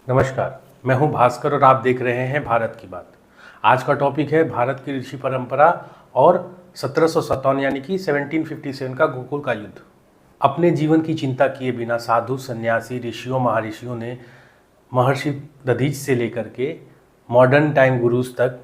नमस्कार, मैं हूं भास्कर और आप देख रहे हैं भारत की बात। आज का टॉपिक है भारत की ऋषि परंपरा और 1757 यानी कि 1757 का गोकुल का युद्ध। अपने जीवन की चिंता किए बिना साधु सन्यासी ऋषियों महर्षियों ने महर्षि दधीच से लेकर के मॉडर्न टाइम गुरुज तक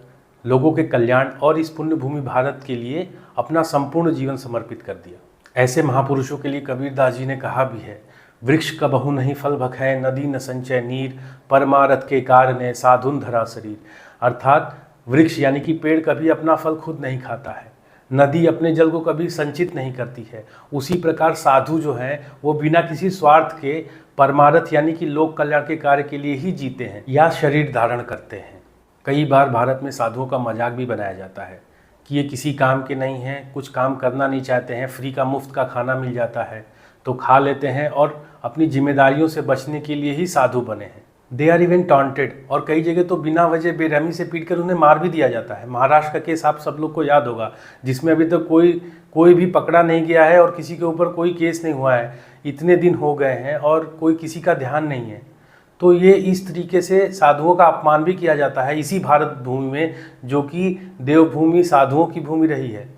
लोगों के कल्याण और इस पुण्य भूमि भारत के लिए अपना संपूर्ण जीवन समर्पित कर दिया। ऐसे महापुरुषों के लिए कबीरदास जी ने कहा भी है, वृक्ष कबहु नहीं फल भखै, नदी न संचय नीर, परमारथ के कारणे साधुन धरा शरीर। अर्थात वृक्ष यानी कि पेड़ कभी अपना फल खुद नहीं खाता है, नदी अपने जल को कभी संचित नहीं करती है। उसी प्रकार साधु जो हैं वो बिना किसी स्वार्थ के परमारथ यानी कि लोक कल्याण के कार्य के लिए ही जीते हैं या शरीर धारण करते हैं। कई बार भारत में साधुओं का मजाक भी बनाया जाता है कि ये किसी काम के नहीं हैं, कुछ काम करना नहीं चाहते हैं, फ्री का मुफ्त का खाना मिल जाता है तो खा लेते हैं और अपनी जिम्मेदारियों से बचने के लिए ही साधु बने हैं। दे आर इवन टॉन्टेड, और कई जगह तो बिना वजह बेरहमी से पीटकर उन्हें मार भी दिया जाता है। महाराष्ट्र का केस आप सब लोग को याद होगा, जिसमें अभी तक कोई भी पकड़ा नहीं गया है और किसी के ऊपर कोई केस नहीं हुआ है। इतने दिन हो गए हैं और कोई किसी का ध्यान नहीं है। तो ये इस तरीके से साधुओं का अपमान भी किया जाता है इसी भारत भूमि में, जो कि देवभूमि साधुओं की भूमि रही है।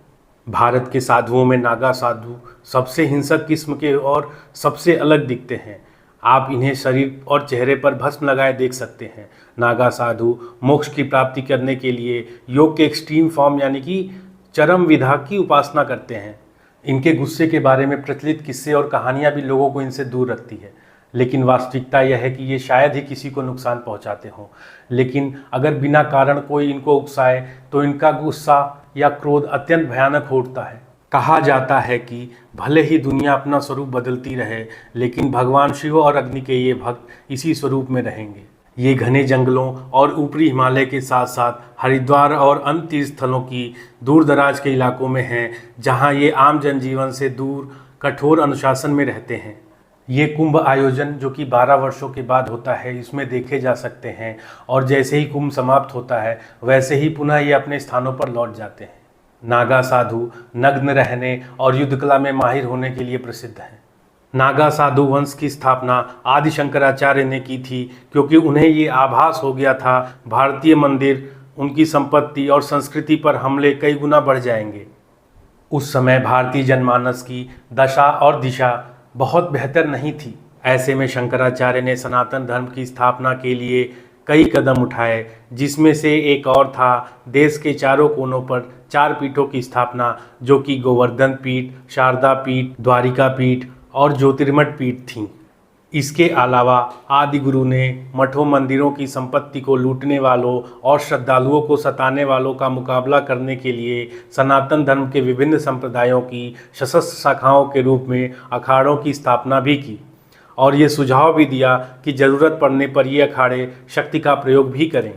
भारत के साधुओं में नागा साधु सबसे हिंसक किस्म के और सबसे अलग दिखते हैं। आप इन्हें शरीर और चेहरे पर भस्म लगाए देख सकते हैं। नागा साधु मोक्ष की प्राप्ति करने के लिए योग के एक्सट्रीम फॉर्म यानी कि चरम विधा की उपासना करते हैं। इनके गुस्से के बारे में प्रचलित किस्से और कहानियां भी लोगों को इनसे दूर रखती है, लेकिन वास्तविकता यह है कि ये शायद ही किसी को नुकसान पहुंचाते हों। लेकिन अगर बिना कारण कोई इनको उकसाए तो इनका गुस्सा या क्रोध अत्यंत भयानक उठता है। कहा जाता है कि भले ही दुनिया अपना स्वरूप बदलती रहे, लेकिन भगवान शिव और अग्नि के ये भक्त इसी स्वरूप में रहेंगे। ये घने जंगलों और ऊपरी हिमालय के साथ साथ हरिद्वार और अन्य तीर्थ स्थलों की दूर दराज के इलाकों में हैं, जहाँ ये आम जनजीवन से दूर कठोर अनुशासन में रहते हैं। ये कुंभ आयोजन जो कि 12 वर्षों के बाद होता है, इसमें देखे जा सकते हैं, और जैसे ही कुंभ समाप्त होता है वैसे ही पुनः ये अपने स्थानों पर लौट जाते हैं। नागा साधु नग्न रहने और युद्ध कला में माहिर होने के लिए प्रसिद्ध हैं। नागा साधु वंश की स्थापना आदि शंकराचार्य ने की थी, क्योंकि उन्हें ये आभास हो गया था भारतीय मंदिर, उनकी संपत्ति और संस्कृति पर हमले कई गुना बढ़ जाएंगे। उस समय भारतीय जनमानस की दशा और दिशा बहुत बेहतर नहीं थी। ऐसे में शंकराचार्य ने सनातन धर्म की स्थापना के लिए कई कदम उठाए, जिसमें से एक और था देश के चारों कोनों पर 4 पीठों की स्थापना, जो कि गोवर्धन पीठ, शारदा पीठ, द्वारिका पीठ और ज्योतिर्मठ पीठ थीं। इसके अलावा आदि गुरु ने मठों मंदिरों की संपत्ति को लूटने वालों और श्रद्धालुओं को सताने वालों का मुकाबला करने के लिए सनातन धर्म के विभिन्न संप्रदायों की सशस्त्र शाखाओं के रूप में अखाड़ों की स्थापना भी की, और ये सुझाव भी दिया कि ज़रूरत पड़ने पर ये अखाड़े शक्ति का प्रयोग भी करें।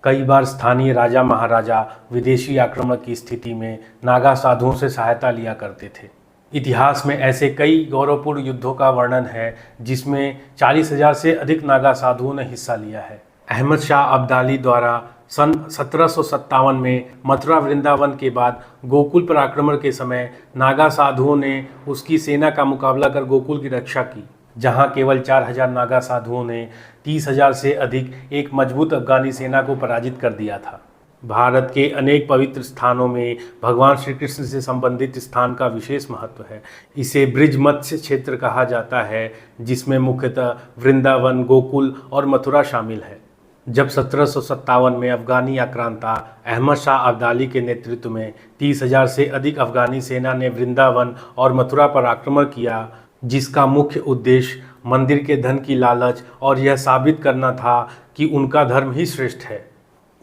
कई बार स्थानीय राजा महाराजा विदेशी आक्रमण की स्थिति में नागा साधुओं से सहायता लिया करते थे। इतिहास में ऐसे कई गौरवपूर्ण युद्धों का वर्णन है जिसमें 40,000 से अधिक नागा साधुओं ने हिस्सा लिया है। अहमद शाह अब्दाली द्वारा सन 1757 में मथुरा वृंदावन के बाद गोकुल पर आक्रमण के समय नागा साधुओं ने उसकी सेना का मुकाबला कर गोकुल की रक्षा की, जहां केवल 4,000 नागा साधुओं ने 30,000 से अधिक एक मजबूत अफगानी सेना को पराजित कर दिया था। भारत के अनेक पवित्र स्थानों में भगवान श्री कृष्ण से संबंधित स्थान का विशेष महत्व है। इसे ब्रिज मत्स्य क्षेत्र कहा जाता है, जिसमें मुख्यतः वृंदावन, गोकुल और मथुरा शामिल है। जब 1757 में अफगानी आक्रांता अहमद शाह अब्दाली के नेतृत्व में 30,000 से अधिक अफगानी सेना ने वृंदावन और मथुरा पर आक्रमण किया, जिसका मुख्य उद्देश्य मंदिर के धन की लालच और यह साबित करना था कि उनका धर्म ही श्रेष्ठ है।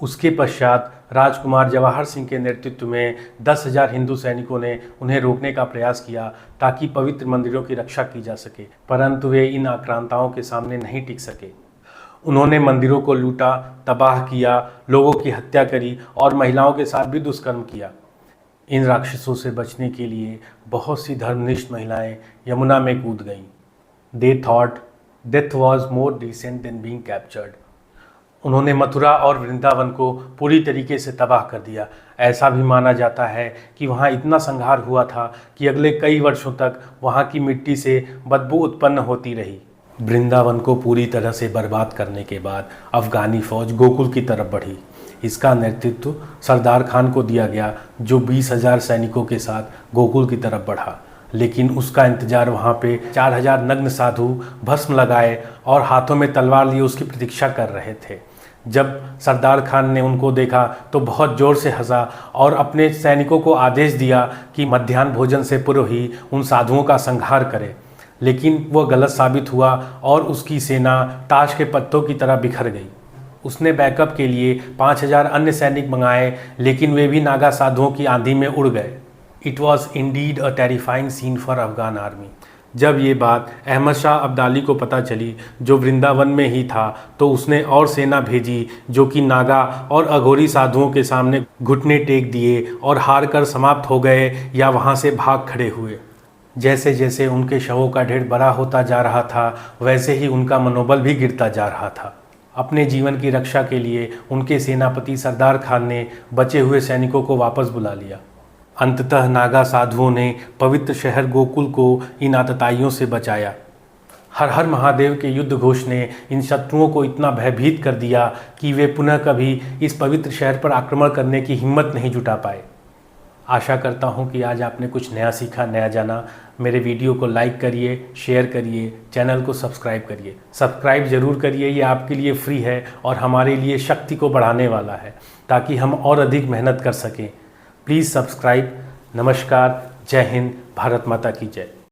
उसके पश्चात राजकुमार जवाहर सिंह के नेतृत्व में 10,000 हिंदू सैनिकों ने उन्हें रोकने का प्रयास किया ताकि पवित्र मंदिरों की रक्षा की जा सके, परंतु वे इन आक्रांताओं के सामने नहीं टिक सके। उन्होंने मंदिरों को लूटा, तबाह किया, लोगों की हत्या करी और महिलाओं के साथ भी दुष्कर्म किया। इन राक्षसों से बचने के लिए बहुत सी धर्मनिष्ठ महिलाएं यमुना में कूद गईं। They thought death was more decent than being captured. उन्होंने मथुरा और वृंदावन को पूरी तरीके से तबाह कर दिया। ऐसा भी माना जाता है कि वहाँ इतना संहार हुआ था कि अगले कई वर्षों तक वहाँ की मिट्टी से बदबू उत्पन्न होती रही। वृंदावन को पूरी तरह से बर्बाद करने के बाद अफगानी फौज गोकुल की तरफ बढ़ी। इसका नेतृत्व सरदार खान को दिया गया, जो 20,000 सैनिकों के साथ गोकुल की तरफ बढ़ा। लेकिन उसका इंतजार वहाँ पे 4,000 नग्न साधु भस्म लगाए और हाथों में तलवार लिए उसकी प्रतीक्षा कर रहे थे। जब सरदार खान ने उनको देखा तो बहुत ज़ोर से हंसा और अपने सैनिकों को आदेश दिया कि मध्याह्न भोजन से पूर्व ही उन साधुओं का संहार करें। लेकिन वह गलत साबित हुआ और उसकी सेना ताश के पत्तों की तरह बिखर गई। उसने बैकअप के लिए 5,000 अन्य सैनिक मंगाए, लेकिन वे भी नागा साधुओं की आंधी में उड़ गए। It was indeed a terrifying scene for Afghan army. जब ये बात अहमद शाह अब्दाली को पता चली, जो वृंदावन में ही था, तो उसने और सेना भेजी, जो कि नागा और अघोरी साधुओं के सामने घुटने टेक दिए और हार कर समाप्त हो गए या वहाँ से भाग खड़े हुए। जैसे जैसे उनके शवों का ढेर बड़ा होता जा रहा था, वैसे ही उनका मनोबल भी गिरता जा रहा था। अपने जीवन की रक्षा के लिए उनके सेनापति सरदार खान ने बचे हुए सैनिकों को वापस बुला लिया। अंततः नागा साधुओं ने पवित्र शहर गोकुल को इन आतताइयों से बचाया। हर हर महादेव के युद्ध घोष ने इन शत्रुओं को इतना भयभीत कर दिया कि वे पुनः कभी इस पवित्र शहर पर आक्रमण करने की हिम्मत नहीं जुटा पाए। आशा करता हूँ कि आज आपने कुछ नया सीखा, नया जाना। मेरे वीडियो को लाइक करिए, शेयर करिए, चैनल को सब्सक्राइब करिए। सब्सक्राइब ज़रूर करिए, ये आपके लिए फ्री है और हमारे लिए शक्ति को बढ़ाने वाला है, ताकि हम और अधिक मेहनत कर सकें। Please subscribe. नमस्कार, जय हिंद, भारत माता की जय।